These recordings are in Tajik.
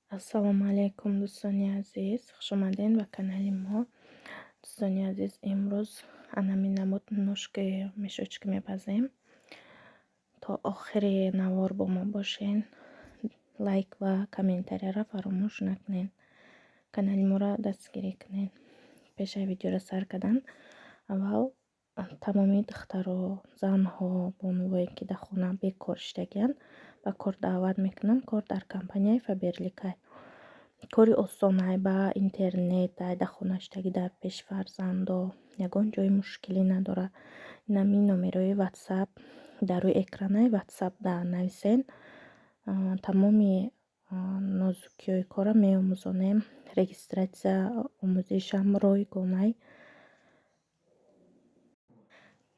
Ассалому алейкум, дӯстони азиз. Хуш омадед ба канали мо. Дӯстони азиз, имрӯз анами намуд нушки мешочка мепазем. То охири навор бо мо бошен. Лайк ва комментарияро фаромӯш накунед. Канали моро дастгирӣ кунед. Пеши видеоро сар кардан, аввал тамоми духтаро, занҳо, бонувое ки дар хона бекор иштагиянд ба кор даъват мекунам. Кор дар компанияи Фаберликай. кори осонай ба интернет дар хона иштагӣ дар пеши фарзандо ягон ҷои мушкилӣ надорад. Инами номерои WhatsApp дар рӯи экранаи WhatsApp дар нависен. Тамоми нозукиёи корро меомӯзонем. Регистратсия омӯзишам ройгонай.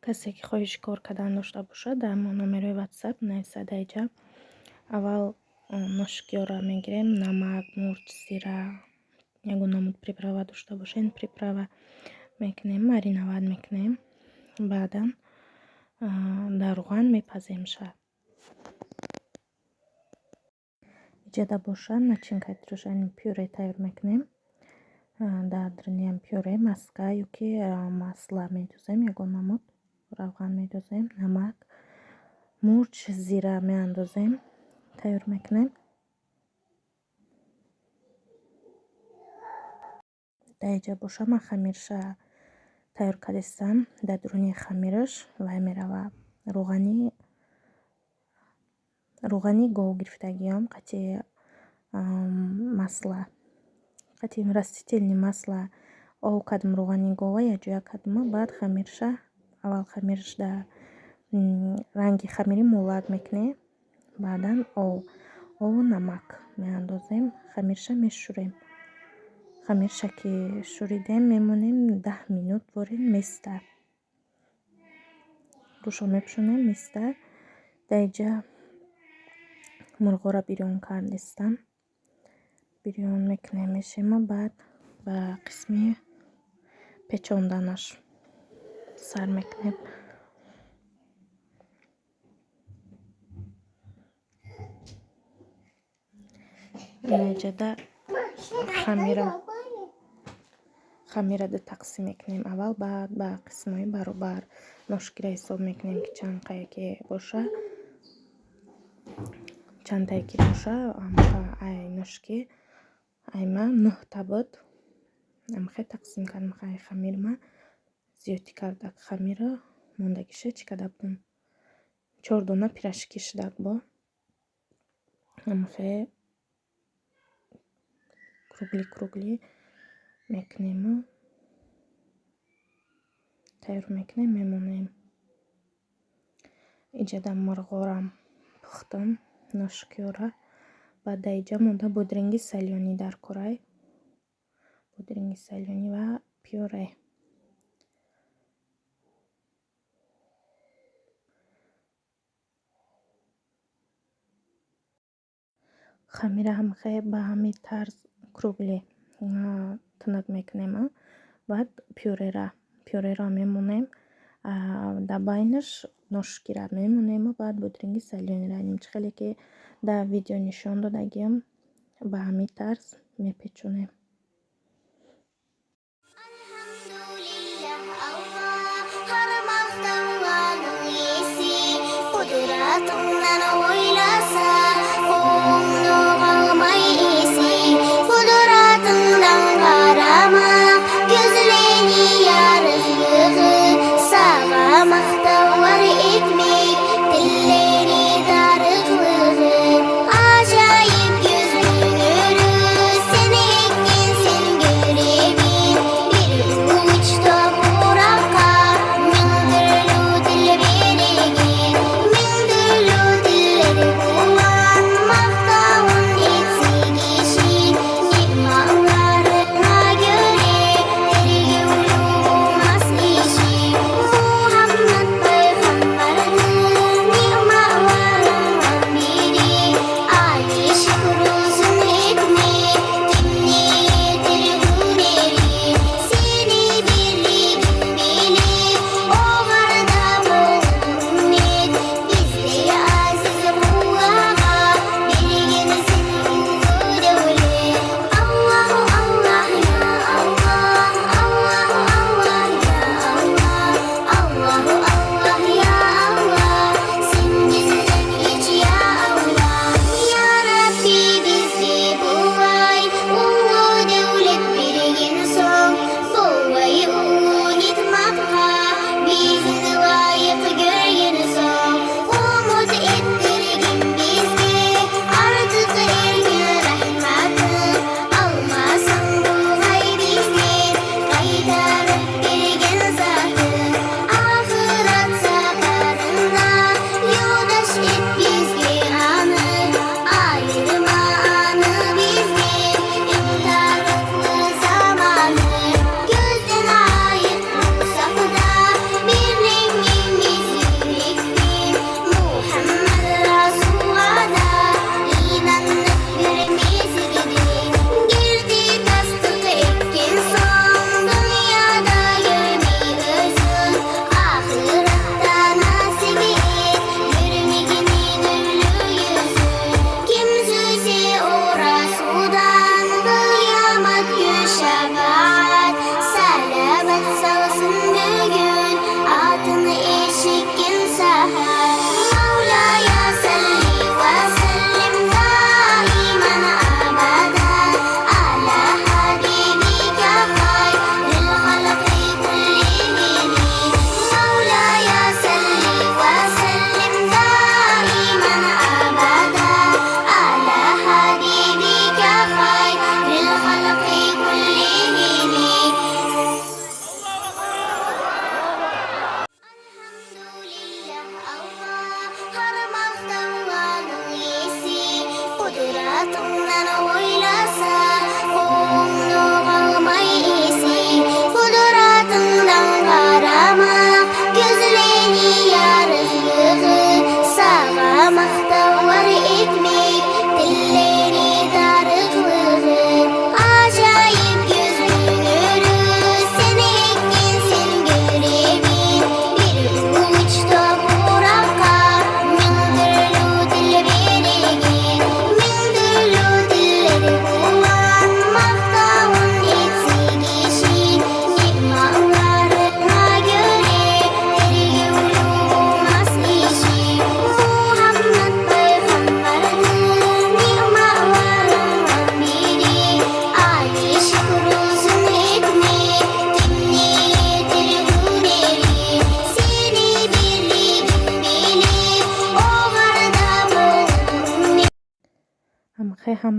касе ки хоҳиши кор кардан дошта бошад дар номерои WhatsApp нависад. айҷа аввал ношикиёро мегирем. намак, мурч, зира, ягон намуд приправа дошта бошен, приправа мекунем, мариновад мекунем. Баъдан дар рӯған мепаземша. иҷада бошад начинкаи трошани пюре тайёр мекунем. дар дриниям пюре маска ёки масла медозем. ягон намуд равған медозем, намак, мурч, зира меандозем, тайёр мекунем. дар иҷа боша ман хамирша тайёр кардистам. дар дуруни хамираш вай мерава рӯғани гов гирифтагиам, қати масла, қати растительни масла ов кардим. рӯғани гова яҷоя кардим. баъд хамирша аввал хамирш дар ранги хамири мулат мекунем. баъдан ову намак меандозем. хамирша мешӯрем. хамирша ки шӯридем мемонем 10 минут ворем миста. рӯшо мепӯшонем миста. дар иҷа мурғоро бирён кардистам. бирён мекунем мешема. баъд ба қисми печонданаш сар мекунем. наҷада хамирада тақсим мекунем аввал. баъд ба қисмҳои баробар ношкиро ҳисоб мекунем ки чандтае ки боша. ай ношки айма 9 та буд. амхе тақсим кардам. хамирма зиёдӣ кардак. хамира мондагиша чӣ када будам. 4 дона пирашки шидак бо. амхе кругли мекунем. тайёр мекунем мемонем. иҷада мурғорам пухтам ношкиёра. баъд дар иҷа монда бодринги салёнӣ дар корай. бодринги салёнӣ ва пюре. хамира ҳамхе ба ҳамин тарз кругли тунук мекунем. баъд пюреро мемонем. дар байнаш ношкира мемонем. баъд бодринги салёниро нимчхеле ки дар видео нишон додагиам ба ҳамин тарз мепечонем.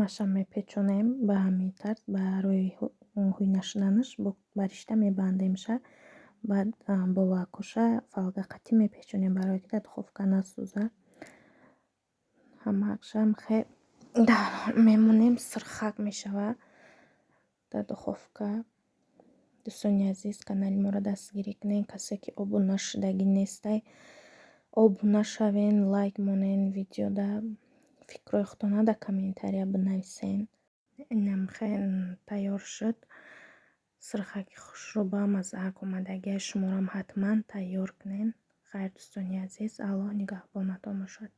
ҳамаша мепечонем ба ҳамин тарз ба рӯи ҳӯй нашиданаш ба ришта мебандемша. Баъд бо вакуша фалга қатӣ мепечонем барое ки дар духовка насӯзад. Ҳамаашам мемонем сирхак мешавад дар духовка. дӯстони азиз, канали моро дастгирӣ кунед. Касе ки обуна шудагӣ нестай, обуна шавен, лайк монен, видеода фикрҳои худтона дар комментария бинависен. Инам тайёр шуд. Сирхаки хушрӯба маззаак омадагиаш шуморам ҳатман тайёр кунен. Хайр дӯстони азиз, Аллоҳ нигаҳбонатон бошад.